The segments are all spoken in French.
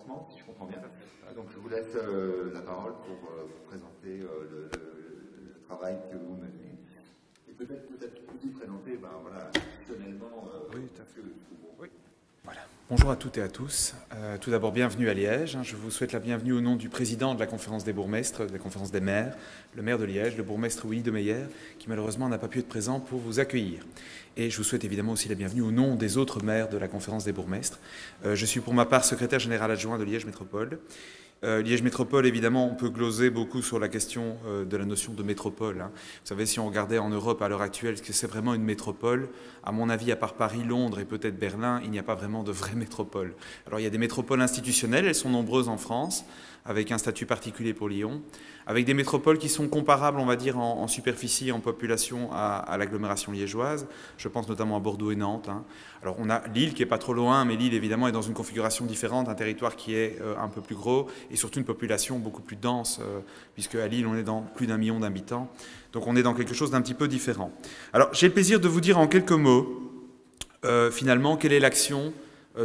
lancement, si je comprends bien. Donc je vous laisse la parole pour vous présenter le travail que vous menez. Et peut-être vous présenter, voilà, institutionnellement, oui, que vous... Oui. Voilà. Bonjour à toutes et à tous. Tout d'abord, bienvenue à Liège. Je vous souhaite la bienvenue au nom du président de la conférence des bourgmestres, de la conférence des maires, le maire de Liège, le bourgmestre Willy de Meyer, qui malheureusement n'a pas pu être présent pour vous accueillir. Et je vous souhaite évidemment aussi la bienvenue au nom des autres maires de la conférence des bourgmestres. Je suis pour ma part secrétaire général adjoint de Liège Métropole. Liège Métropole, évidemment, on peut gloser beaucoup sur la question de la notion de métropole. Vous savez, si on regardait en Europe à l'heure actuelle, est-ce que c'est vraiment une métropole? À mon avis, à part Paris, Londres et peut-être Berlin, il n'y a pas vraiment de vraie métropole. Alors, il y a des métropoles institutionnelles, elles sont nombreuses en France, avec un statut particulier pour Lyon, avec des métropoles qui sont comparables, on va dire, en superficie et en population à l'agglomération liégeoise. Je pense notamment à Bordeaux et Nantes. Alors, on a Lille qui n'est pas trop loin, mais Lille, évidemment, est dans une configuration différente, un territoire qui est un peu plus gros et surtout une population beaucoup plus dense, puisque à Lille, on est dans plus d'1 million d'habitants. Donc, on est dans quelque chose d'un petit peu différent. Alors, j'ai le plaisir de vous dire en quelques mots, finalement, quelle est l'action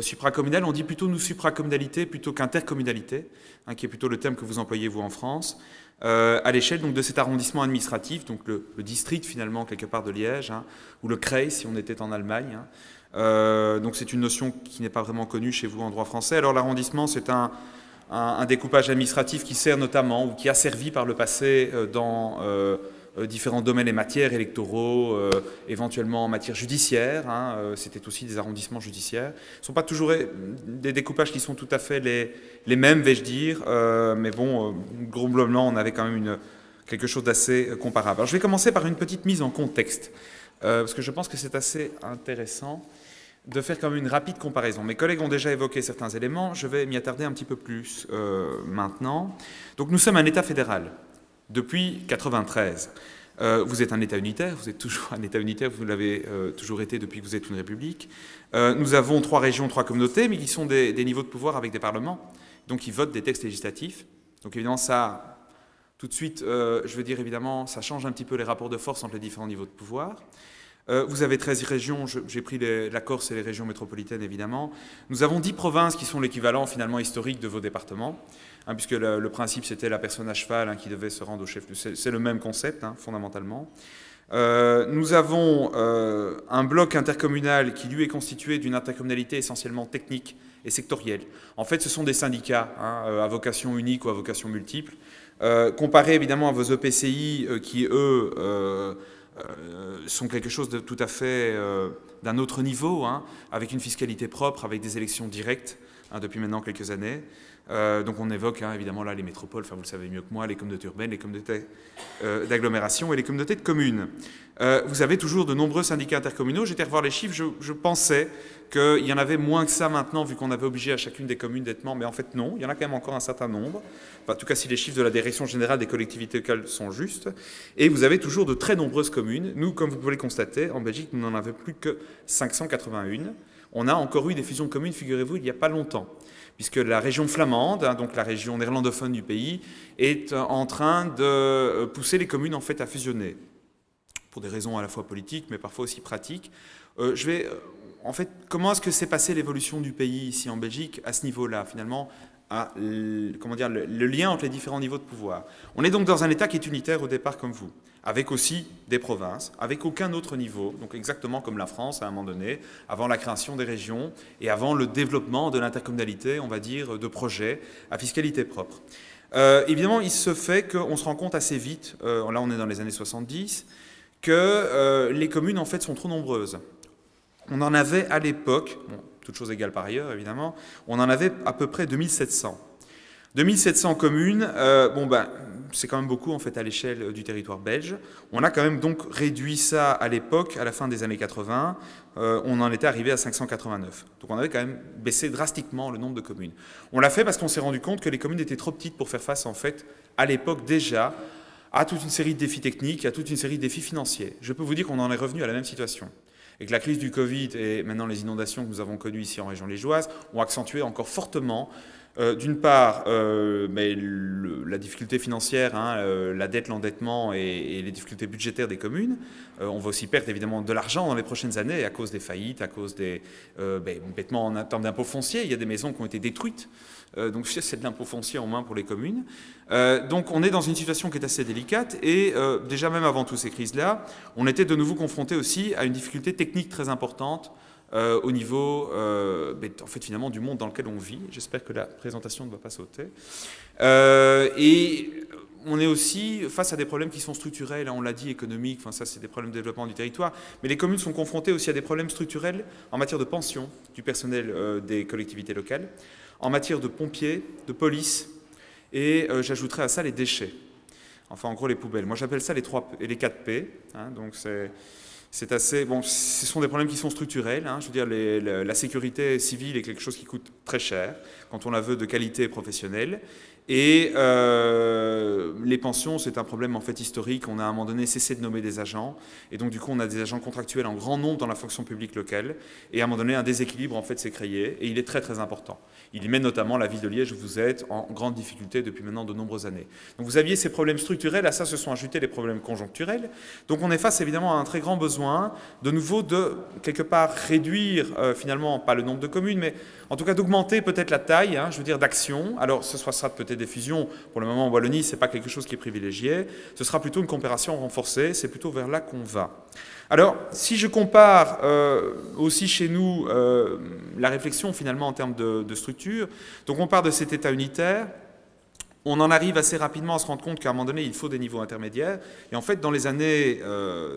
supracommunale. On dit plutôt nous supracommunalité plutôt qu'intercommunalité, qui est plutôt le terme que vous employez vous en France, à l'échelle donc de cet arrondissement administratif, donc le district finalement quelque part de Liège, ou le Kreis si on était en Allemagne. Donc c'est une notion qui n'est pas vraiment connue chez vous en droit français. Alors l'arrondissement c'est un découpage administratif qui sert notamment, ou qui a servi par le passé dans différents domaines et matières électoraux, éventuellement en matière judiciaire. C'était aussi des arrondissements judiciaires. Ce ne sont pas toujours des découpages qui sont tout à fait les mêmes, vais-je dire, mais bon, globalement, on avait quand même quelque chose d'assez comparable. Alors, je vais commencer par une petite mise en contexte, parce que je pense que c'est assez intéressant de faire quand même une rapide comparaison. Mes collègues ont déjà évoqué certains éléments, je vais m'y attarder un petit peu plus maintenant. Donc, nous sommes un État fédéral. Depuis 1993, vous êtes un État unitaire, vous êtes toujours un État unitaire, vous l'avez toujours été depuis que vous êtes une république. Nous avons 3 régions, 3 communautés, mais qui sont des niveaux de pouvoir avec des parlements, donc qui votent des textes législatifs. Donc évidemment, ça, tout de suite, je veux dire évidemment, ça change un petit peu les rapports de force entre les différents niveaux de pouvoir. Vous avez 13 régions, j'ai pris la Corse et les régions métropolitaines évidemment. Nous avons 10 provinces qui sont l'équivalent finalement historique de vos départements, puisque le principe c'était la personne à cheval qui devait se rendre au chef. C'est le même concept fondamentalement. Nous avons un bloc intercommunal qui lui est constitué d'une intercommunalité essentiellement technique et sectorielle. En fait ce sont des syndicats à vocation unique ou à vocation multiple, comparé évidemment à vos EPCI qui eux sont quelque chose de tout à fait d'un autre niveau, avec une fiscalité propre, avec des élections directes depuis maintenant quelques années. Donc on évoque évidemment là les métropoles, enfin vous le savez mieux que moi, les communautés urbaines, les communautés d'agglomération et les communautés de communes. Vous avez toujours de nombreux syndicats intercommunaux. J'étais revoir les chiffres, je pensais qu'il y en avait moins que ça maintenant, vu qu'on avait obligé à chacune des communes d'être membre, mais en fait non, il y en a quand même encore un certain nombre. Enfin, en tout cas si les chiffres de la Direction générale des collectivités locales sont justes. Et vous avez toujours de très nombreuses communes. Nous, comme vous pouvez le constater, en Belgique, nous n'en avons plus que 581. On a encore eu des fusions de communes, figurez-vous, il n'y a pas longtemps, puisque la région flamande, donc la région néerlandophone du pays, est en train de pousser les communes en fait à fusionner, pour des raisons à la fois politiques, mais parfois aussi pratiques. En fait, comment est-ce que s'est passée l'évolution du pays ici en Belgique à ce niveau-là, finalement, le lien entre les différents niveaux de pouvoir. On est donc dans un État qui est unitaire au départ comme vous, avec aussi des provinces, avec aucun autre niveau, donc exactement comme la France à un moment donné, avant la création des régions et avant le développement de l'intercommunalité, on va dire, de projets à fiscalité propre. Évidemment, il se fait qu'on se rend compte assez vite, là on est dans les années 70, que les communes en fait sont trop nombreuses. On en avait à l'époque, toutes choses égales par ailleurs évidemment, on en avait à peu près 2700. 2700 communes, c'est quand même beaucoup en fait à l'échelle du territoire belge. On a quand même donc réduit ça à l'époque, à la fin des années 80, on en était arrivé à 589. Donc on avait quand même baissé drastiquement le nombre de communes. On l'a fait parce qu'on s'est rendu compte que les communes étaient trop petites pour faire face en fait à l'époque déjà à toute une série de défis techniques, à toute une série de défis financiers. Je peux vous dire qu'on en est revenu à la même situation. Et que la crise du Covid et maintenant les inondations que nous avons connues ici en région liégeoise ont accentué encore fortement D'une part, la difficulté financière, hein, la dette, l'endettement et les difficultés budgétaires des communes. On va aussi perdre évidemment de l'argent dans les prochaines années à cause des faillites, à cause des bêtement en termes d'impôts fonciers. Il y a des maisons qui ont été détruites. Donc c'est de l'impôt foncier en moins pour les communes. Donc on est dans une situation qui est assez délicate et déjà même avant toutes ces crises-là, on était de nouveau confronté aussi à une difficulté technique très importante au niveau en fait, finalement du monde dans lequel on vit. J'espère que la présentation ne va pas sauter. Et on est aussi face à des problèmes qui sont structurels, on l'a dit, économiques, enfin ça c'est des problèmes de développement du territoire, mais les communes sont confrontées aussi à des problèmes structurels en matière de pension du personnel des collectivités locales, en matière de pompiers, de police, et j'ajouterai à ça les déchets. Enfin, en gros, les poubelles. Moi, j'appelle ça les 4 P. Hein, donc, c'est assez... Bon, ce sont des problèmes qui sont structurels. Hein, je veux dire, la sécurité civile est quelque chose qui coûte très cher quand on la veut de qualité et professionnelle. Et les pensions, c'est un problème en fait historique. On a à un moment donné cessé de nommer des agents. Et donc, du coup, on a des agents contractuels en grand nombre dans la fonction publique locale. Et à un moment donné, un déséquilibre en fait s'est créé. Et il est très, très important. Il y met notamment la ville de Liège où vous êtes en grande difficulté depuis maintenant de nombreuses années. Donc, vous aviez ces problèmes structurels. À ça se sont ajoutés les problèmes conjoncturels. Donc, on est face évidemment à un très grand besoin de nouveau de, quelque part, réduire finalement, pas le nombre de communes, mais en tout cas d'augmenter peut-être la taille, hein, je veux dire, d'action. Alors, ce sera peut-être des fusions. Pour le moment, en Wallonie, ce n'est pas quelque chose qui est privilégié. Ce sera plutôt une coopération renforcée. C'est plutôt vers là qu'on va. Alors, si je compare aussi chez nous la réflexion finalement en termes de structure, donc on part de cet État unitaire, on en arrive assez rapidement à se rendre compte qu'à un moment donné, il faut des niveaux intermédiaires. Et en fait, dans les années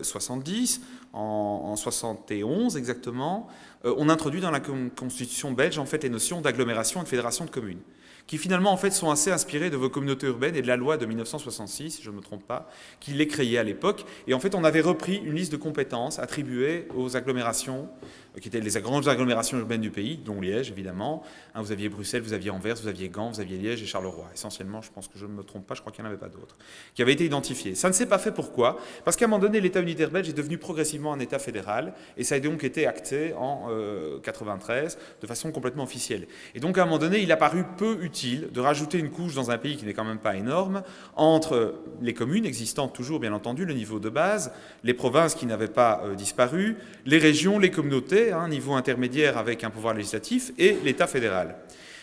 70, en 71 exactement, on introduit dans la Constitution belge en fait les notions d'agglomération et de fédération de communes, qui finalement en fait sont assez inspirées de vos communautés urbaines et de la loi de 1966, si je ne me trompe pas, qui les créait à l'époque. Et en fait, on avait repris une liste de compétences attribuées aux agglomérations, qui étaient les grandes agglomérations urbaines du pays, dont Liège, évidemment. Hein, vous aviez Bruxelles, vous aviez Anvers, vous aviez Gand, vous aviez Liège et Charleroi. Essentiellement, je pense que je ne me trompe pas, je crois qu'il n'y en avait pas d'autres, qui avaient été identifiées. Ça ne s'est pas fait pourquoi? Parce qu'à un moment donné, l'État unitaire belge est devenu progressivement un État fédéral, et ça a donc été acté en 1993 de façon complètement officielle. Et donc, à un moment donné, il a paru peu utile de rajouter une couche dans un pays qui n'est quand même pas énorme, entre les communes existantes toujours, bien entendu, le niveau de base, les provinces qui n'avaient pas disparu, les régions, les communautés, un niveau intermédiaire avec un pouvoir législatif, et l'État fédéral.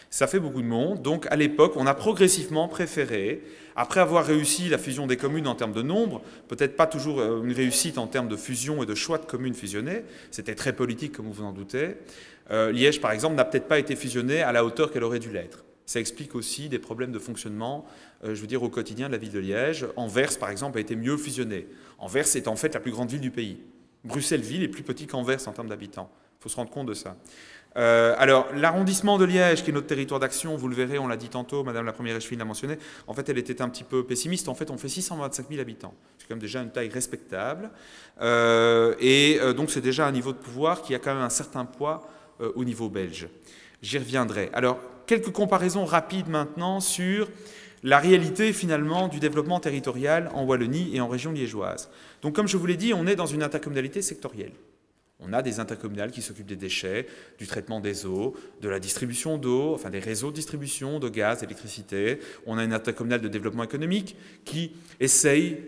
Ça fait beaucoup de monde, donc à l'époque, on a progressivement préféré, après avoir réussi la fusion des communes en termes de nombre, peut-être pas toujours une réussite en termes de fusion et de choix de communes fusionnées, c'était très politique comme vous vous en doutez, Liège par exemple n'a peut-être pas été fusionnée à la hauteur qu'elle aurait dû l'être. Ça explique aussi des problèmes de fonctionnement, je veux dire, au quotidien de la ville de Liège. Anvers, par exemple, a été mieux fusionnée. Anvers est en fait la plus grande ville du pays. Bruxelles-Ville est plus petit qu'Anvers en termes d'habitants. Il faut se rendre compte de ça. Alors, l'arrondissement de Liège, qui est notre territoire d'action, vous le verrez, on l'a dit tantôt, Madame la Première Échevine l'a mentionné, en fait, elle était un petit peu pessimiste. En fait, on fait 625 000 habitants. C'est quand même déjà une taille respectable. Donc, c'est déjà un niveau de pouvoir qui a quand même un certain poids au niveau belge. J'y reviendrai. Alors, quelques comparaisons rapides maintenant sur la réalité finalement du développement territorial en Wallonie et en région liégeoise. Donc comme je vous l'ai dit, on est dans une intercommunalité sectorielle. On a des intercommunales qui s'occupent des déchets, du traitement des eaux, de la distribution d'eau, enfin des réseaux de distribution de gaz, d'électricité. On a une intercommunale de développement économique qui essaye,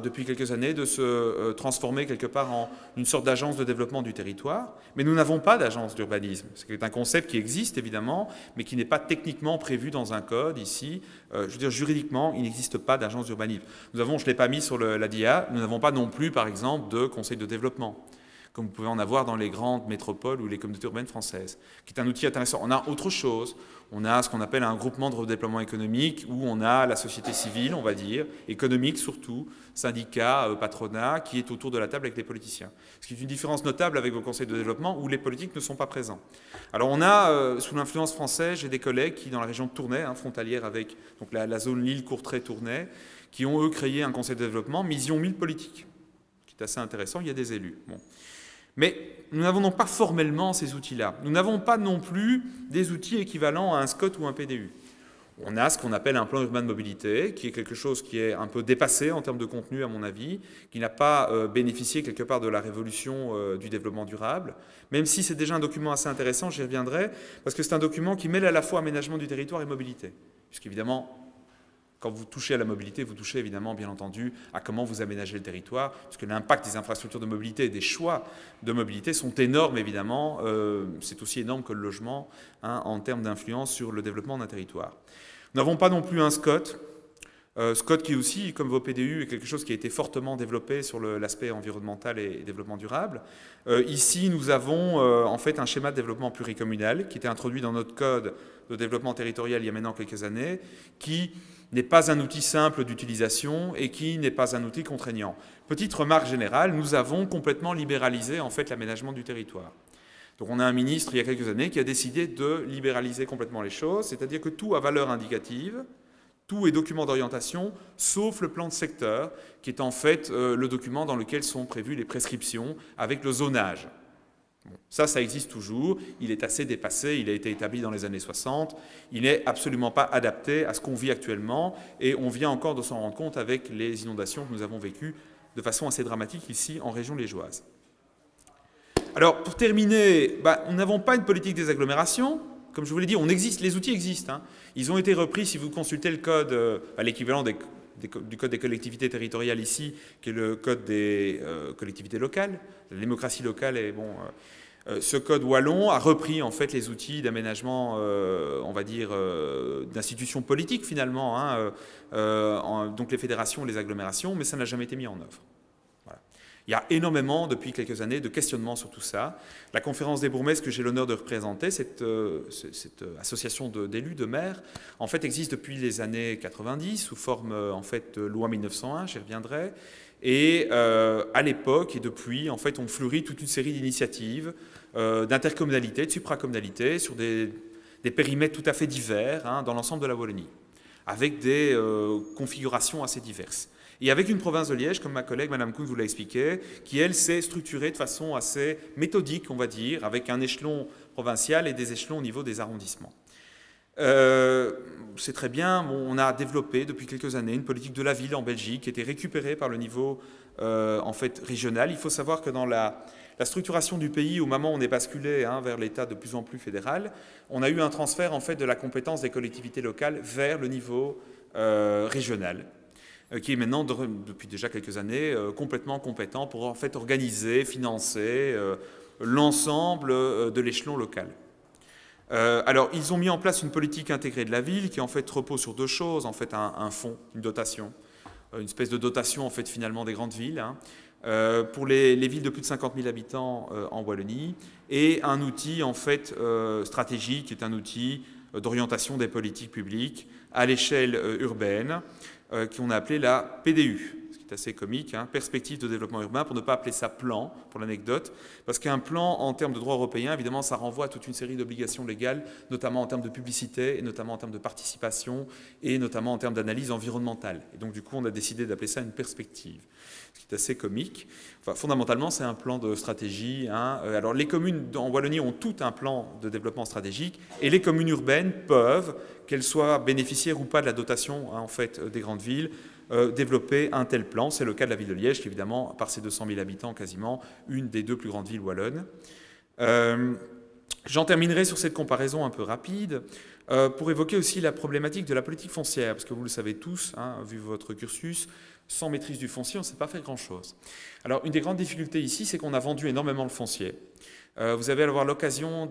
depuis quelques années, de se transformer quelque part en une sorte d'agence de développement du territoire. Mais nous n'avons pas d'agence d'urbanisme. C'est un concept qui existe évidemment, mais qui n'est pas techniquement prévu dans un code ici. Je veux dire, juridiquement, il n'existe pas d'agence d'urbanisme. Nous avons, je ne l'ai pas mis sur la dia, nous n'avons pas non plus, par exemple, de conseil de développement, comme vous pouvez en avoir dans les grandes métropoles ou les communautés urbaines françaises, qui est un outil intéressant. On a autre chose. On a ce qu'on appelle un groupement de redéploiement économique, où on a la société civile, on va dire, économique surtout, syndicats, patronat, qui est autour de la table avec les politiciens. Ce qui est une différence notable avec vos conseils de développement, où les politiques ne sont pas présents. Alors on a, sous l'influence française, j'ai des collègues qui, dans la région de Tournai, frontalière avec donc, la zone Lille-Courtrai-Tournai, qui ont, eux, créé un conseil de développement, mais ils y ont mis le politique, qui est assez intéressant, il y a des élus. Bon. Mais nous n'avons donc pas formellement ces outils-là. Nous n'avons pas non plus des outils équivalents à un SCOT ou un PDU. On a ce qu'on appelle un plan urbain de mobilité, qui est quelque chose qui est un peu dépassé en termes de contenu, à mon avis, qui n'a pas bénéficié quelque part de la révolution du développement durable, même si c'est déjà un document assez intéressant, j'y reviendrai, parce que c'est un document qui mêle à la fois aménagement du territoire et mobilité. Puisqu'évidemment, quand vous touchez à la mobilité, vous touchez évidemment, bien entendu, à comment vous aménagez le territoire, parce que l'impact des infrastructures de mobilité et des choix de mobilité sont énormes, évidemment. C'est aussi énorme que le logement, hein, en termes d'influence sur le développement d'un territoire. Nous n'avons pas non plus un SCOT. SCOT qui aussi, comme vos PDU, est quelque chose qui a été fortement développé sur l'aspect environnemental et développement durable. Ici, nous avons en fait un schéma de développement pluricommunal qui était introduit dans notre code de développement territorial il y a maintenant quelques années, qui n'est pas un outil simple d'utilisation et qui n'est pas un outil contraignant. Petite remarque générale, nous avons complètement libéralisé en fait l'aménagement du territoire. Donc on a un ministre il y a quelques années qui a décidé de libéraliser complètement les choses, c'est-à-dire que tout a valeur indicative, tout est document d'orientation, sauf le plan de secteur, qui est en fait le document dans lequel sont prévues les prescriptions avec le zonage. Bon, ça existe toujours, il est assez dépassé, il a été établi dans les années 60, il n'est absolument pas adapté à ce qu'on vit actuellement, et on vient encore de s'en rendre compte avec les inondations que nous avons vécues de façon assez dramatique ici en région liégeoise. Alors, pour terminer, nous n'avons pas une politique des agglomérations. Comme je vous l'ai dit, les outils existent. Hein. Ils ont été repris, si vous consultez le code, l'équivalent du code des collectivités territoriales ici, qui est le code des collectivités locales, la démocratie locale. Et bon, ce code wallon a repris en fait les outils d'aménagement, on va dire, d'institutions politiques finalement, hein, donc les fédérations, les agglomérations, mais ça n'a jamais été mis en œuvre. Il y a énormément, depuis quelques années, de questionnements sur tout ça. La conférence des bourgmestres que j'ai l'honneur de représenter, cette association d'élus, de maires, en fait existe depuis les années 90, sous forme en fait loi 1901, j'y reviendrai. Et à l'époque et depuis, en fait, on fleurit toute une série d'initiatives, d'intercommunalité, de supracommunalité, sur des périmètres tout à fait divers, hein, dans l'ensemble de la Wallonie, avec des configurations assez diverses. Et avec une province de Liège, comme ma collègue Madame Kuhn vous l'a expliqué, qui elle s'est structurée de façon assez méthodique, on va dire, avec un échelon provincial et des échelons au niveau des arrondissements. C'est très bien, on a développé depuis quelques années une politique de la ville en Belgique qui était récupérée par le niveau en fait régional. Il faut savoir que dans la structuration du pays, au moment où on est basculé vers l'État de plus en plus fédéral, on a eu un transfert en fait de la compétence des collectivités locales vers le niveau régional, qui est maintenant, depuis déjà quelques années, complètement compétent pour en fait organiser, financer l'ensemble de l'échelon local. Alors, ils ont mis en place une politique intégrée de la ville qui en fait repose sur deux choses, en fait un fonds, une dotation, une espèce de dotation en fait finalement des grandes villes, hein, pour les villes de plus de 50 000 habitants en Wallonie, et un outil en fait stratégique, qui est un outil d'orientation des politiques publiques à l'échelle urbaine, qu'on a appelé la PDU, ce qui est assez comique, hein, perspective de développement urbain, pour ne pas appeler ça plan, pour l'anecdote, parce qu'un plan, en termes de droit européen, évidemment, ça renvoie à toute une série d'obligations légales, notamment en termes de publicité, et notamment en termes de participation, et notamment en termes d'analyse environnementale. Et donc, du coup, on a décidé d'appeler ça une perspective, ce qui est assez comique. Enfin, fondamentalement, c'est un plan de stratégie. Hein. Alors, les communes en Wallonie ont tout un plan de développement stratégique, et les communes urbaines peuvent, qu'elles soient bénéficiaires ou pas de la dotation en fait, des grandes villes, développer un tel plan. C'est le cas de la ville de Liège, qui évidemment, par ses 200 000 habitants quasiment, une des deux plus grandes villes wallonnes. J'en terminerai sur cette comparaison un peu rapide pour évoquer aussi la problématique de la politique foncière, parce que vous le savez tous, hein, vu votre cursus, sans maîtrise du foncier, on ne sait pas faire grand-chose. Alors, une des grandes difficultés ici, c'est qu'on a vendu énormément le foncier. Vous allez avoir l'occasion,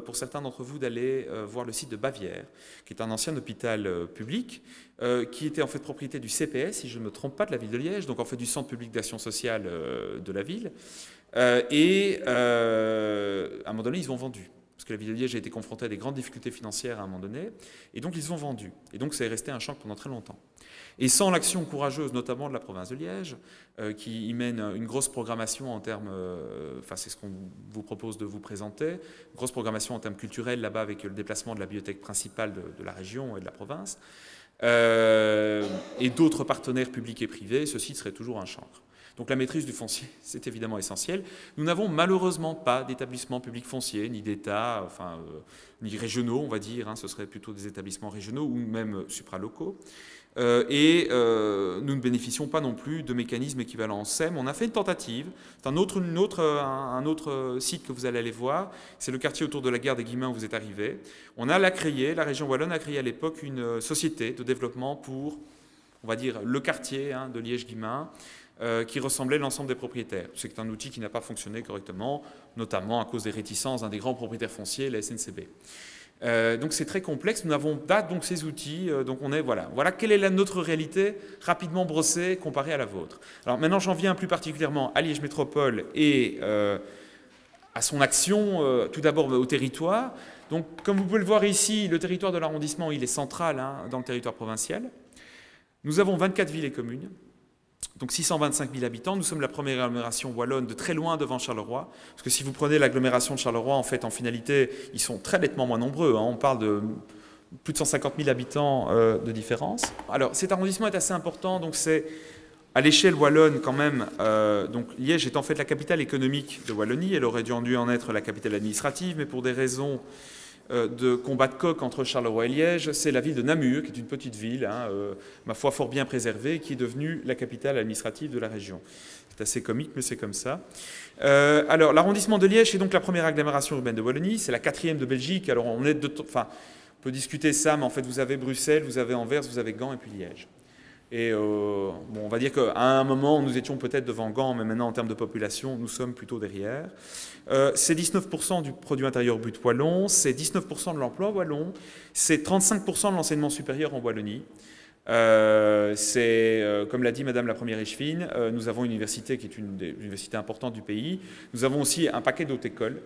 pour certains d'entre vous, d'aller voir le site de Bavière, qui est un ancien hôpital public, qui était en fait propriété du CPS, si je ne me trompe pas, de la ville de Liège, donc en fait du Centre public d'action sociale de la ville. Et à un moment donné, ils ont vendu. Parce que la ville de Liège a été confrontée à des grandes difficultés financières à un moment donné, et donc ils ont vendu. Et donc ça est resté un choc pendant très longtemps. Et sans l'action courageuse, notamment de la province de Liège, qui y mène une grosse programmation en termes, enfin c'est ce qu'on vous propose de vous présenter, une grosse programmation en termes culturels là-bas avec le déplacement de la bibliothèque principale de la région et de la province, et d'autres partenaires publics et privés, ce site serait toujours un chancre. Donc la maîtrise du foncier, c'est évidemment essentiel. Nous n'avons malheureusement pas d'établissements publics fonciers, ni d'État, enfin, ni régionaux, on va dire, hein, ce serait plutôt des établissements régionaux ou même supralocaux. Nous ne bénéficions pas non plus de mécanismes équivalents en SEM. On a fait une tentative, c'est un autre site que vous allez aller voir, c'est le quartier autour de la gare des Guillemins où vous êtes arrivé. On a la région Wallonne a créé à l'époque une société de développement pour, on va dire, le quartier hein, de Liège-Guillemins, qui ressemblait à l'ensemble des propriétaires. C'est un outil qui n'a pas fonctionné correctement, notamment à cause des réticences d'un des grands propriétaires fonciers, la SNCB. Donc c'est très complexe, nous n'avons pas donc ces outils, donc on est, voilà quelle est notre réalité, rapidement brossée, comparée à la vôtre. Alors maintenant j'en viens plus particulièrement à Liège Métropole et à son action, tout d'abord au territoire. Donc comme vous pouvez le voir ici, le territoire de l'arrondissement, il est central hein, dans le territoire provincial. Nous avons 24 villes et communes. Donc 625 000 habitants, nous sommes la première agglomération wallonne de très loin devant Charleroi, parce que si vous prenez l'agglomération de Charleroi, en fait, en finalité, ils sont très nettement moins nombreux, hein. On parle de plus de 150 000 habitants de différence. Alors cet arrondissement est assez important, donc c'est à l'échelle wallonne quand même, donc Liège est en fait la capitale économique de Wallonie, elle aurait dû en être la capitale administrative, mais pour des raisons de combat de coq entre Charleroi et Liège, c'est la ville de Namur, qui est une petite ville, hein, ma foi fort bien préservée, qui est devenue la capitale administrative de la région. C'est assez comique, mais c'est comme ça. Alors, l'arrondissement de Liège est donc la première agglomération urbaine de Wallonie, c'est la 4e de Belgique. Alors, on peut discuter ça, mais en fait, vous avez Bruxelles, vous avez Anvers, vous avez Gand et puis Liège. Et bon, on va dire qu'à un moment, nous étions peut-être devant Gand, mais maintenant, en termes de population, nous sommes plutôt derrière. C'est 19% du produit intérieur brut wallon, c'est 19% de l'emploi wallon, c'est 35% de l'enseignement supérieur en Wallonie. Comme l'a dit Madame la Première échevine, nous avons une université qui est une des universités importantes du pays. Nous avons aussi un paquet d'autres écoles,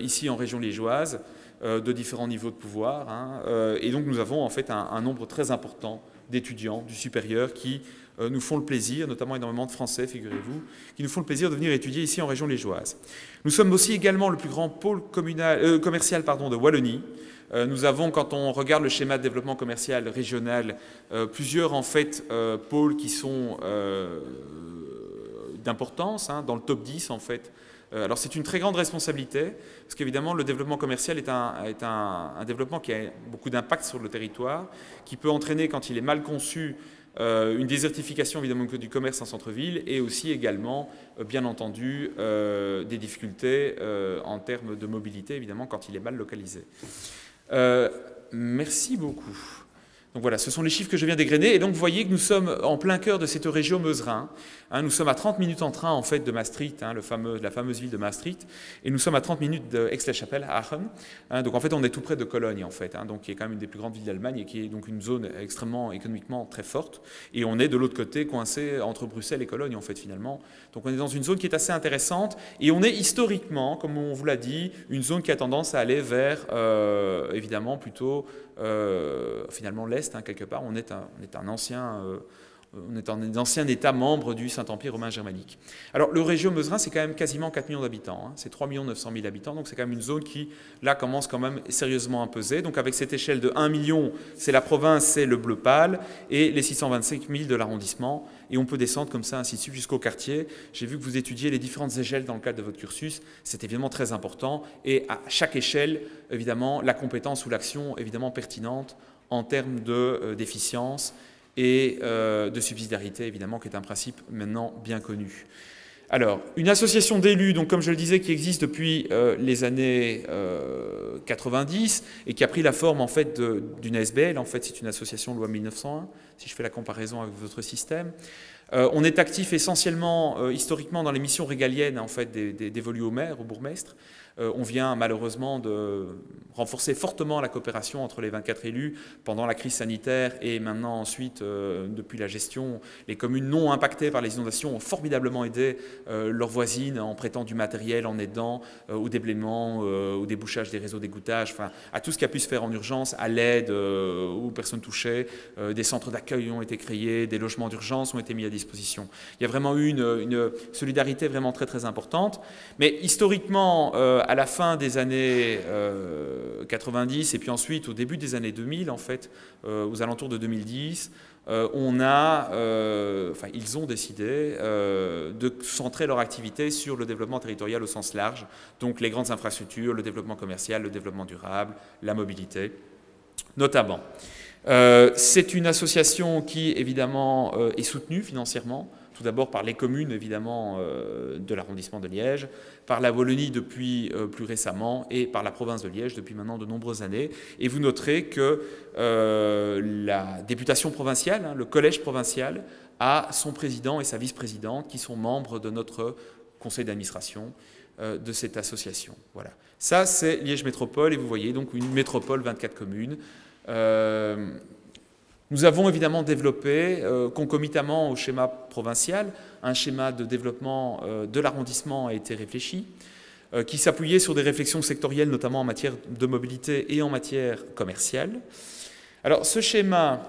ici en région liégeoise, de différents niveaux de pouvoir. Hein, et donc nous avons en fait un nombre très important d'étudiants du supérieur qui nous font le plaisir, notamment énormément de Français, figurez-vous, qui nous font le plaisir de venir étudier ici en région liégeoise. Nous sommes aussi également le plus grand pôle commercial de Wallonie. Nous avons, quand on regarde le schéma de développement commercial régional, plusieurs en fait pôles qui sont d'importance, hein, dans le top 10 en fait. Alors c'est une très grande responsabilité, parce qu'évidemment le développement commercial est un développement qui a beaucoup d'impact sur le territoire, qui peut entraîner, quand il est mal conçu, une désertification évidemment du commerce en centre-ville, et aussi également, bien entendu, des difficultés en termes de mobilité, évidemment, quand il est mal localisé. Merci beaucoup. Donc voilà, ce sont les chiffres que je viens d'égrener. Et donc vous voyez que nous sommes en plein cœur de cette région Meuse-Rhin. Hein, nous sommes à 30 minutes en train en fait de Maastricht, hein, la fameuse ville de Maastricht, et nous sommes à 30 minutes d'Aix-la-Chapelle, à Aachen. Hein, donc en fait on est tout près de Cologne en fait, hein, donc qui est quand même une des plus grandes villes d'Allemagne et qui est donc une zone extrêmement économiquement très forte. Et on est de l'autre côté coincé entre Bruxelles et Cologne en fait finalement. Donc on est dans une zone qui est assez intéressante et on est historiquement, comme on vous l'a dit, une zone qui a tendance à aller vers évidemment plutôt finalement l'Est, hein, quelque part. On est un ancien État membre du Saint-Empire romain germanique. Alors, le région Meuse-Rhin, c'est quand même quasiment 4 millions d'habitants. Hein. C'est 3 900 000 habitants, donc c'est quand même une zone qui, là, commence quand même sérieusement à peser. Donc, avec cette échelle de 1 million, c'est la province, c'est le bleu pâle, et les 625 000 de l'arrondissement. Et on peut descendre comme ça, ainsi de suite, jusqu'au quartier. J'ai vu que vous étudiez les différentes échelles dans le cadre de votre cursus. C'est évidemment très important. Et à chaque échelle, évidemment, la compétence ou l'action, évidemment, pertinente en termes d'efficience et de subsidiarité, évidemment, qui est un principe maintenant bien connu. Alors, une association d'élus, donc comme je le disais, qui existe depuis les années 90 et qui a pris la forme en fait d'une ASBL. En fait, c'est une association loi 1901, si je fais la comparaison avec votre système. On est actif essentiellement, historiquement, dans les missions régaliennes en fait, dévolues au maire, au bourgmestre. On vient malheureusement de renforcer fortement la coopération entre les 24 élus pendant la crise sanitaire et maintenant ensuite, depuis la gestion, les communes non impactées par les inondations ont formidablement aidé leurs voisines en prêtant du matériel, en aidant au déblaiement, au débouchage des réseaux d'égouttage, enfin, à tout ce qui a pu se faire en urgence, à l'aide aux personnes touchées. Des centres d'accueil ont été créés, des logements d'urgence ont été mis à disposition. Il y a vraiment eu une solidarité vraiment très très importante. Mais historiquement, à la fin des années 90 et puis ensuite au début des années 2000, en fait, aux alentours de 2010, ils ont décidé de centrer leur activité sur le développement territorial au sens large, donc les grandes infrastructures, le développement commercial, le développement durable, la mobilité, notamment. C'est une association qui, évidemment, est soutenue financièrement, tout d'abord par les communes, évidemment, de l'arrondissement de Liège, par la Wallonie depuis plus récemment et par la province de Liège depuis maintenant de nombreuses années. Et vous noterez que la députation provinciale, hein, le collège provincial, a son président et sa vice-présidente qui sont membres de notre conseil d'administration de cette association. Voilà. Ça, c'est Liège Métropole, et vous voyez donc une métropole, 24 communes. Nous avons évidemment développé, concomitamment au schéma provincial, un schéma de développement de l'arrondissement a été réfléchi, qui s'appuyait sur des réflexions sectorielles, notamment en matière de mobilité et en matière commerciale. Alors, ce schéma,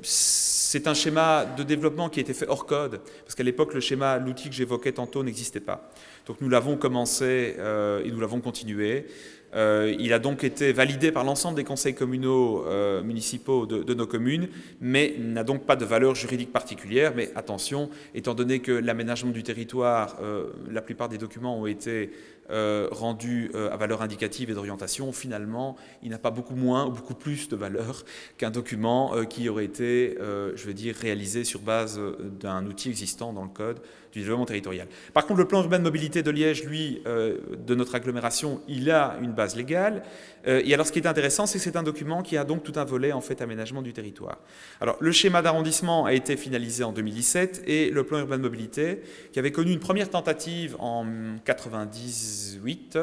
c'est un schéma de développement qui a été fait hors code, parce qu'à l'époque, l'outil que j'évoquais tantôt n'existait pas. Donc nous l'avons commencé et nous l'avons continué. Il a donc été validé par l'ensemble des conseils communaux municipaux de nos communes, mais n'a donc pas de valeur juridique particulière. Mais attention, étant donné que l'aménagement du territoire, la plupart des documents ont été rendus à valeur indicative et d'orientation, finalement, il n'a pas beaucoup moins ou beaucoup plus de valeur qu'un document qui aurait été, je veux dire, réalisé sur base d'un outil existant dans le code du développement territorial. Par contre, le plan urbain de mobilité de Liège, lui, de notre agglomération, il a une base légale. Et alors, ce qui est intéressant, c'est que c'est un document qui a donc tout un volet, en fait, aménagement du territoire. Alors, le schéma d'arrondissement a été finalisé en 2017 et le plan urbain de mobilité, qui avait connu une première tentative en 1998,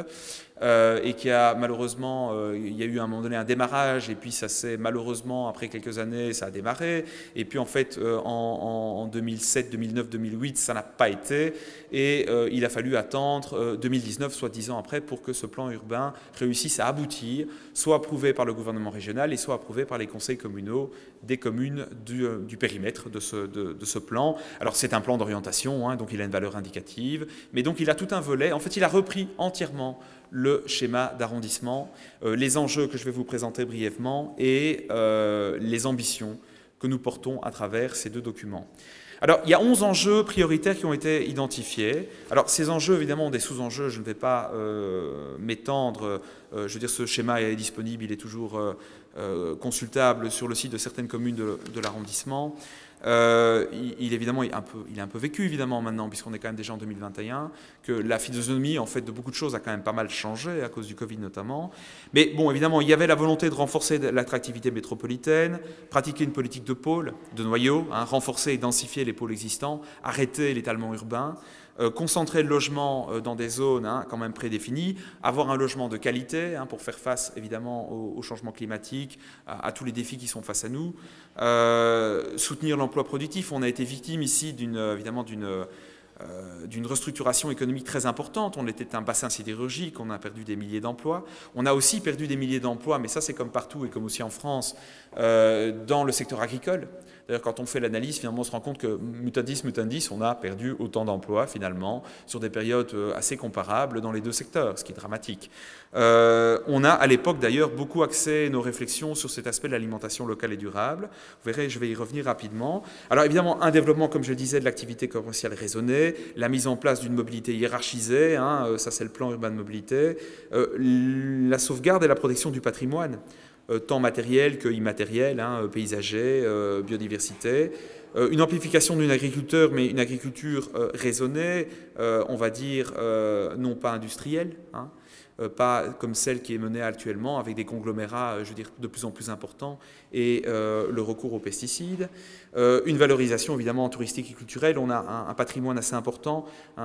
et qui a malheureusement, il y a eu à un moment donné un démarrage, et puis ça s'est malheureusement, après quelques années, ça a démarré, et puis en fait, en 2007, 2009, 2008, ça n'a pas été, et il a fallu attendre 2019, soit 10 ans après, pour que ce plan urbain réussisse à aboutir, soit approuvé par le gouvernement régional, et soit approuvé par les conseils communaux des communes du périmètre de ce plan. Alors c'est un plan d'orientation, hein, donc il a une valeur indicative, mais donc il a tout un volet, en fait il a repris entièrement le schéma d'arrondissement, les enjeux que je vais vous présenter brièvement et les ambitions que nous portons à travers ces deux documents. Alors, il y a 11 enjeux prioritaires qui ont été identifiés. Alors, ces enjeux, évidemment, ont des sous-enjeux. Je ne vais pas m'étendre. Je veux dire, ce schéma est disponible, il est toujours consultable sur le site de certaines communes de l'arrondissement. Évidemment, il est un peu vécu, évidemment, maintenant, puisqu'on est quand même déjà en 2021, que la physionomie, en fait, de beaucoup de choses a quand même pas mal changé, à cause du Covid notamment. Mais bon, évidemment, il y avait la volonté de renforcer l'attractivité métropolitaine, pratiquer une politique de pôle, de noyau, hein, renforcer et densifier les pôles existants, arrêter l'étalement urbain, concentrer le logement dans des zones quand même prédéfinies, avoir un logement de qualité pour faire face évidemment au changement climatique, à tous les défis qui sont face à nous, soutenir l'emploi productif. On a été victime ici évidemment d'une restructuration économique très importante. On était un bassin sidérurgique, on a perdu des milliers d'emplois. On a aussi perdu des milliers d'emplois, mais ça c'est comme partout et comme aussi en France, dans le secteur agricole. D'ailleurs, quand on fait l'analyse, finalement, on se rend compte que mutandis, on a perdu autant d'emplois, finalement, sur des périodes assez comparables dans les deux secteurs, ce qui est dramatique. On a, à l'époque, d'ailleurs, beaucoup axé nos réflexions sur cet aspect de l'alimentation locale et durable. Vous verrez, je vais y revenir rapidement. Alors, évidemment, un développement, comme je le disais, de l'activité commerciale raisonnée, la mise en place d'une mobilité hiérarchisée, ça c'est le plan urbain de mobilité, la sauvegarde et la protection du patrimoine, tant matériel que immatériel, paysager, biodiversité, une amplification d'une agriculture, mais une agriculture raisonnée, on va dire non pas industrielle, pas comme celle qui est menée actuellement avec des conglomérats, je veux dire, de plus en plus importants et le recours aux pesticides. Une valorisation évidemment touristique et culturelle. On a un patrimoine assez important.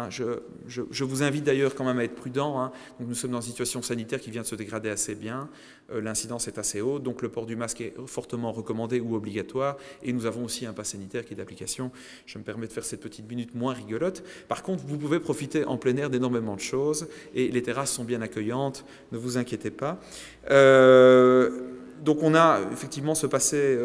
Je vous invite d'ailleurs quand même à être prudent. Donc, nous sommes dans une situation sanitaire qui vient de se dégrader assez bien. L'incidence est assez haute. Donc le port du masque est fortement recommandé ou obligatoire. Et nous avons aussi un pass sanitaire qui est d'application. Je me permets de faire cette petite minute moins rigolote. Par contre, vous pouvez profiter en plein air d'énormément de choses. Et les terrasses sont bien accueillantes. Ne vous inquiétez pas. Donc on a effectivement ce passé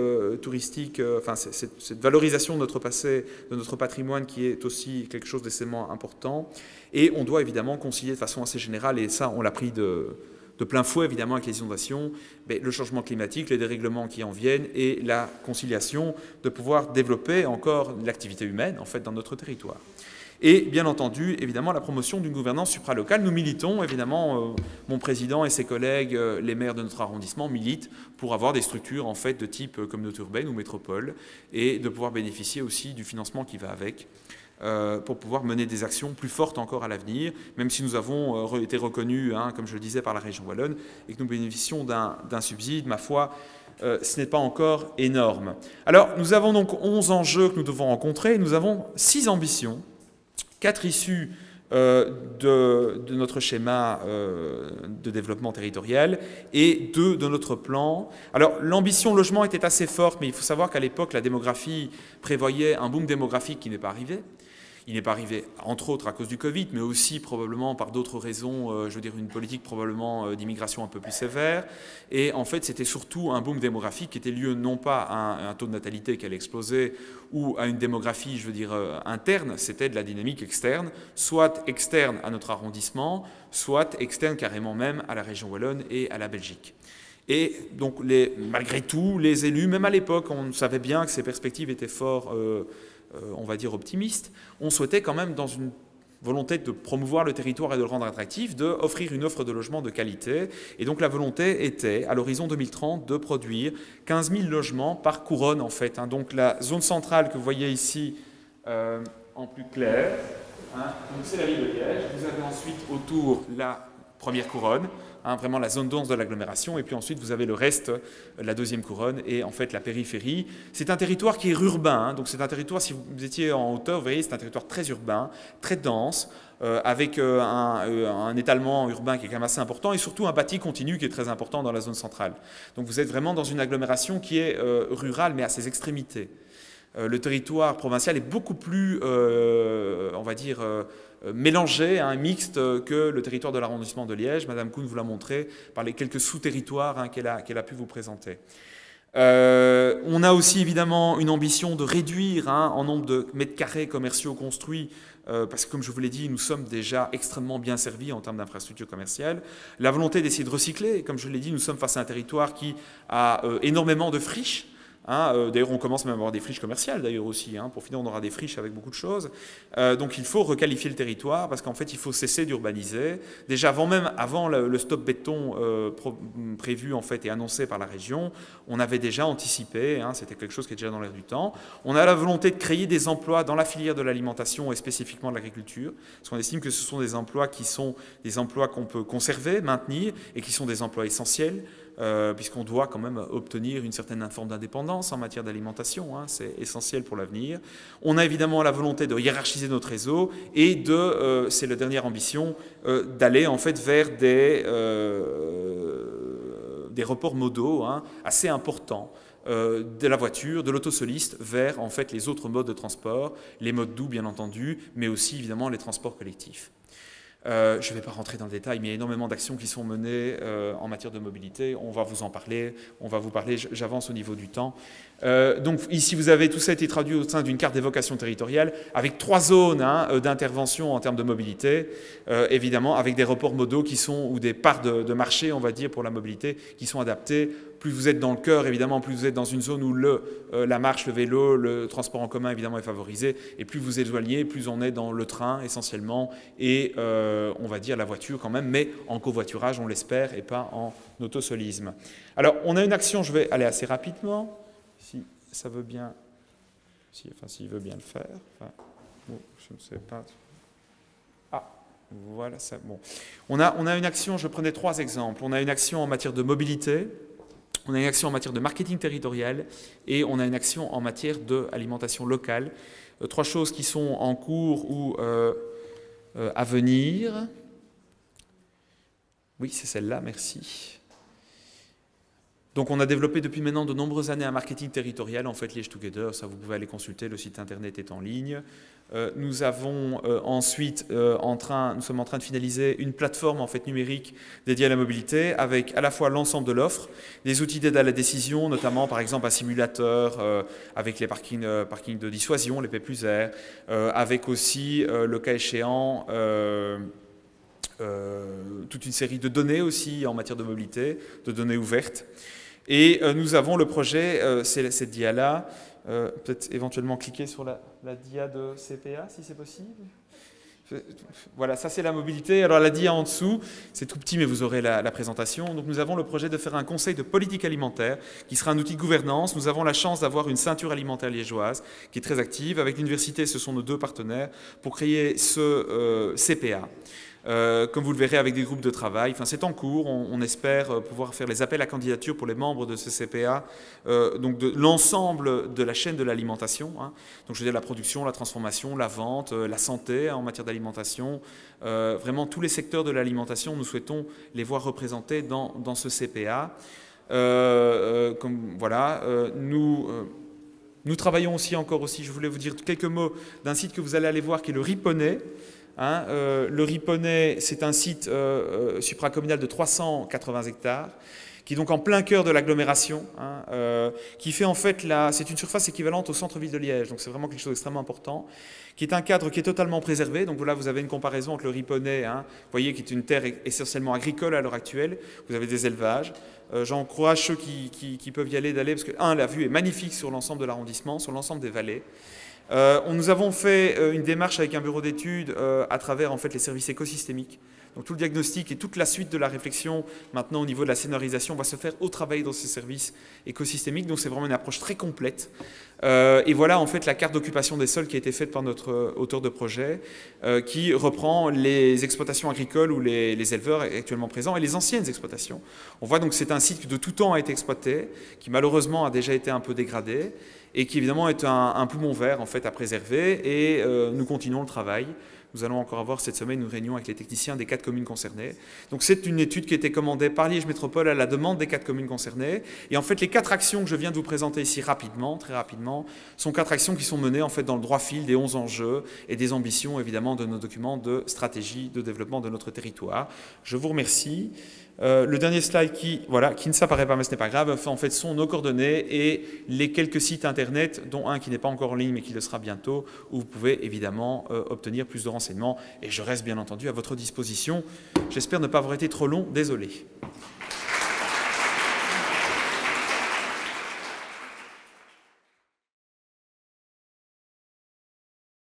touristique, enfin cette valorisation de notre passé, de notre patrimoine qui est aussi quelque chose d'extrêmement important. Et on doit évidemment concilier de façon assez générale, et ça on l'a pris de plein fouet évidemment avec les inondations, mais le changement climatique, les dérèglements qui en viennent et la conciliation de pouvoir développer encore l'activité humaine en fait dans notre territoire. Et bien entendu, évidemment, la promotion d'une gouvernance supralocale. Nous militons, évidemment, mon président et ses collègues, les maires de notre arrondissement, militent pour avoir des structures en fait de type communauté urbaine ou métropole et de pouvoir bénéficier aussi du financement qui va avec pour pouvoir mener des actions plus fortes encore à l'avenir, même si nous avons été reconnus, hein, comme je le disais, par la région wallonne et que nous bénéficions d'un subside, ma foi, ce n'est pas encore énorme. Alors, nous avons donc 11 enjeux que nous devons rencontrer. Nous avons 6 ambitions. 4 issues de notre schéma de développement territorial et 2 de notre plan. Alors, l'ambition logement était assez forte, mais il faut savoir qu'à l'époque, la démographie prévoyait un boom démographique qui n'est pas arrivé. Il n'est pas arrivé, entre autres, à cause du Covid, mais aussi probablement par d'autres raisons, je veux dire une politique probablement d'immigration un peu plus sévère. Et en fait, c'était surtout un boom démographique qui était lié non pas à un taux de natalité qui allait exploser ou à une démographie, je veux dire, interne, c'était de la dynamique externe, soit externe à notre arrondissement, soit externe carrément même à la région wallonne et à la Belgique. Et donc, malgré tout, les élus, même à l'époque, on savait bien que ces perspectives étaient fort... on va dire optimiste, on souhaitait quand même, dans une volonté de promouvoir le territoire et de le rendre attractif, d'offrir une offre de logement de qualité. Et donc la volonté était, à l'horizon 2030, de produire 15 000 logements par couronne, en fait. Donc la zone centrale que vous voyez ici, en plus clair, hein, c'est la ville de Liège. Vous avez ensuite autour la première couronne, hein, vraiment la zone dense de l'agglomération, et puis ensuite vous avez le reste, la deuxième couronne, et en fait la périphérie. C'est un territoire qui est urbain, hein, donc c'est un territoire, si vous étiez en hauteur, vous voyez, c'est un territoire très urbain, très dense, avec un étalement urbain qui est quand même assez important, et surtout un bâti continu qui est très important dans la zone centrale. Donc vous êtes vraiment dans une agglomération qui est rurale, mais à ses extrémités. Le territoire provincial est beaucoup plus, on va dire, mélangé, hein, mixte que le territoire de l'arrondissement de Liège. Madame Kuhn vous l'a montré par les quelques sous-territoires, hein, qu'elle a pu vous présenter. On a aussi évidemment une ambition de réduire, hein, en nombre de mètres carrés commerciaux construits, parce que comme je vous l'ai dit, nous sommes déjà extrêmement bien servis en termes d'infrastructures commerciales. La volonté d'essayer de recycler, comme je l'ai dit, nous sommes face à un territoire qui a énormément de friches. Hein, d'ailleurs, on commence même à avoir des friches commerciales, d'ailleurs aussi. Hein, pour finir, on aura des friches avec beaucoup de choses. Donc, il faut requalifier le territoire parce qu'en fait, il faut cesser d'urbaniser. Déjà, avant le stop béton prévu en fait et annoncé par la région, on avait déjà anticipé. Hein, c'était quelque chose qui est déjà dans l'air du temps. On a la volonté de créer des emplois dans la filière de l'alimentation et spécifiquement de l'agriculture, parce qu'on estime que ce sont des emplois qui sont des emplois qu'on peut conserver, maintenir et qui sont des emplois essentiels. Puisqu'on doit quand même obtenir une certaine forme d'indépendance en matière d'alimentation, hein, c'est essentiel pour l'avenir. On a évidemment la volonté de hiérarchiser notre réseau et c'est la dernière ambition, d'aller en fait vers des reports modaux, hein, assez importants de la voiture, de l'autosoliste vers en fait les autres modes de transport, les modes doux bien entendu, mais aussi évidemment les transports collectifs. Je ne vais pas rentrer dans le détail, mais il y a énormément d'actions qui sont menées en matière de mobilité. On va vous en parler, j'avance au niveau du temps. Donc ici, vous avez tout ça été traduit au sein d'une carte des vocations territoriales avec 3 zones, hein, d'intervention en termes de mobilité, évidemment avec des reports modaux qui sont, ou des parts de marché, on va dire, pour la mobilité, qui sont adaptées. Plus vous êtes dans le cœur, évidemment, plus vous êtes dans une zone où la marche, le vélo, le transport en commun, évidemment, est favorisé. Et plus vous éloignez, plus on est dans le train, essentiellement, et on va dire la voiture quand même, mais en covoiturage, on l'espère, et pas en autosolisme. Alors, on a une action, je vais aller assez rapidement, si ça veut bien, s'il veut bien le faire. Enfin, bon, je ne sais pas. Ah, voilà, ça, bon. On a une action, je prenais 3 exemples. On a une action en matière de mobilité, on a une action en matière de marketing territorial et on a une action en matière d'alimentation locale. 3 choses qui sont en cours ou à venir. Oui, c'est celle-là, merci. Donc on a développé depuis maintenant de nombreuses années un marketing territorial, en fait Liège Together, ça vous pouvez aller consulter, le site internet est en ligne. Nous avons ensuite nous sommes en train de finaliser une plateforme en fait numérique dédiée à la mobilité avec à la fois l'ensemble de l'offre, des outils d'aide à la décision, notamment par exemple un simulateur avec les parkings de dissuasion, les P+R, avec aussi le cas échéant toute une série de données aussi en matière de mobilité, de données ouvertes. Et nous avons le projet, c'est cette dia-là, peut-être éventuellement cliquer sur la dia de CPA si c'est possible. Voilà, ça c'est la mobilité. Alors la dia en dessous, c'est tout petit mais vous aurez la présentation. Donc nous avons le projet de faire un conseil de politique alimentaire qui sera un outil de gouvernance. Nous avons la chance d'avoir une ceinture alimentaire liégeoise qui est très active. Avec l'université, ce sont nos deux partenaires pour créer ce CPA. Comme vous le verrez avec des groupes de travail, enfin, c'est en cours, on espère pouvoir faire les appels à candidature pour les membres de ce CPA, donc de l'ensemble de la chaîne de l'alimentation, hein. Donc je veux dire la production, la transformation, la vente, la santé en matière d'alimentation, vraiment tous les secteurs de l'alimentation, nous souhaitons les voir représentés dans ce CPA. Voilà, nous travaillons aussi, je voulais vous dire quelques mots d'un site que vous allez aller voir qui est le Riponnet. Hein, le Riponnet, c'est un site supracommunal de 380 hectares, qui est donc en plein cœur de l'agglomération, hein, qui fait en fait, c'est une surface équivalente au centre-ville de Liège, donc c'est vraiment quelque chose d'extrêmement important, qui est un cadre qui est totalement préservé. Donc là, vous avez une comparaison entre le Riponnet, hein, vous voyez, qui est une terre essentiellement agricole à l'heure actuelle, vous avez des élevages. J'encourage ceux qui peuvent y aller d'aller, parce que, la vue est magnifique sur l'ensemble de l'arrondissement, sur l'ensemble des vallées. Nous avons fait une démarche avec un bureau d'études à travers en fait, les services écosystémiques. Donc tout le diagnostic et toute la suite de la réflexion maintenant au niveau de la scénarisation va se faire au travail dans ces services écosystémiques. Donc c'est vraiment une approche très complète. Et voilà en fait la carte d'occupation des sols qui a été faite par notre auteur de projet qui reprend les exploitations agricoles ou les éleveurs actuellement présents et les anciennes exploitations. On voit donc que c'est un site qui de tout temps a été exploité, qui malheureusement a déjà été un peu dégradé et qui évidemment est un poumon vert en fait à préserver et nous continuons le travail. Nous allons encore avoir cette semaine une réunion avec les techniciens des 4 communes concernées. Donc c'est une étude qui a été commandée par Liège Métropole à la demande des 4 communes concernées. Et en fait les 4 actions que je viens de vous présenter ici rapidement, très rapidement, sont 4 actions qui sont menées en fait dans le droit fil des 11 enjeux et des ambitions évidemment de nos documents de stratégie de développement de notre territoire. Je vous remercie. Le dernier slide qui ne s'apparaît pas, mais ce n'est pas grave, en fait, sont nos coordonnées et les quelques sites internet, dont un qui n'est pas encore en ligne, mais qui le sera bientôt, où vous pouvez évidemment obtenir plus de renseignements. Et je reste bien entendu à votre disposition. J'espère ne pas avoir été trop long, désolé.